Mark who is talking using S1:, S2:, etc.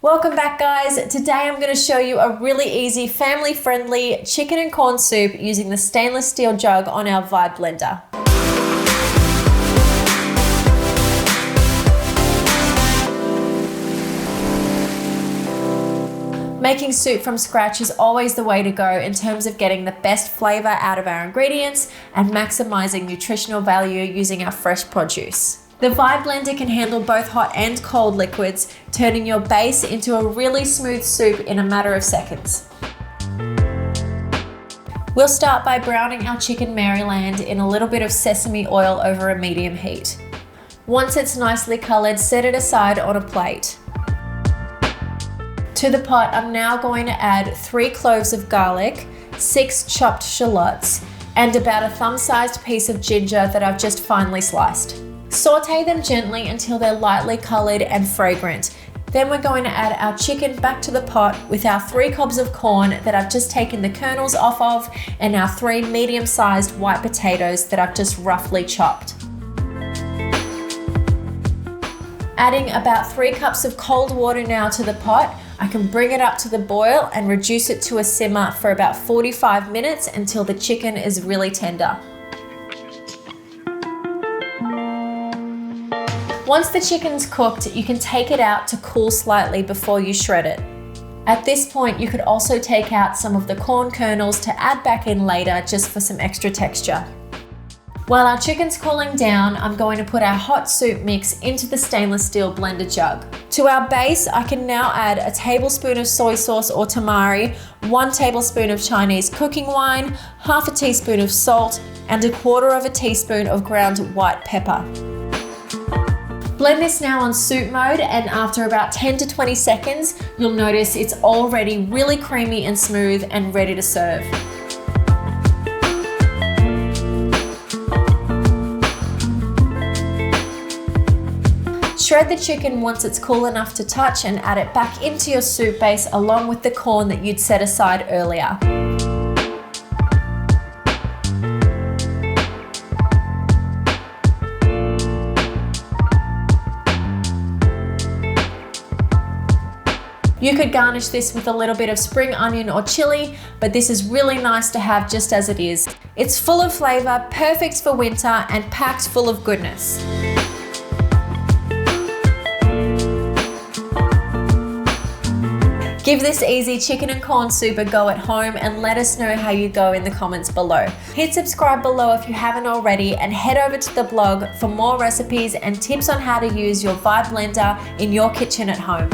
S1: Welcome back, guys. Today I'm going to show you a really easy, family-friendly chicken and corn soup using the stainless steel jug on our Vibe blender. Making soup from scratch is always the way to go in terms of getting the best flavor out of our ingredients and maximizing nutritional value using our fresh produce. The Vibe blender can handle both hot and cold liquids, turning your base into a really smooth soup in a matter of seconds. We'll start by browning our chicken Maryland in a little bit of sesame oil over a medium heat. Once it's nicely colored, set it aside on a plate. To the pot, I'm now going to add 3 cloves of garlic, 6 chopped shallots, and about a thumb-sized piece of ginger that I've just finely sliced. Saute them gently until they're lightly colored and fragrant. Then we're going to add our chicken back to the pot with our 3 cobs of corn that I've just taken the kernels off of and our 3 medium-sized white potatoes that I've just roughly chopped. Adding about 3 cups of cold water now to the pot, I can bring it up to the boil and reduce it to a simmer for about 45 minutes until the chicken is really tender. Once the chicken's cooked, you can take it out to cool slightly before you shred it. At this point, you could also take out some of the corn kernels to add back in later just for some extra texture. While our chicken's cooling down, I'm going to put our hot soup mix into the stainless steel blender jug. To our base, I can now add a tablespoon of soy sauce or tamari, 1 tablespoon of Chinese cooking wine, half a teaspoon of salt, and 1/4 teaspoon of ground white pepper. Blend this now on soup mode, and after about 10 to 20 seconds, you'll notice it's already really creamy and smooth and ready to serve. Shred the chicken once it's cool enough to touch and add it back into your soup base along with the corn that you'd set aside earlier. You could garnish this with a little bit of spring onion or chili, but this is really nice to have just as it is. It's full of flavor, perfect for winter, and packed full of goodness. Give this easy chicken and corn soup a go at home and let us know how you go in the comments below. Hit subscribe below if you haven't already, and head over to the blog for more recipes and tips on how to use your Vibe blender in your kitchen at home.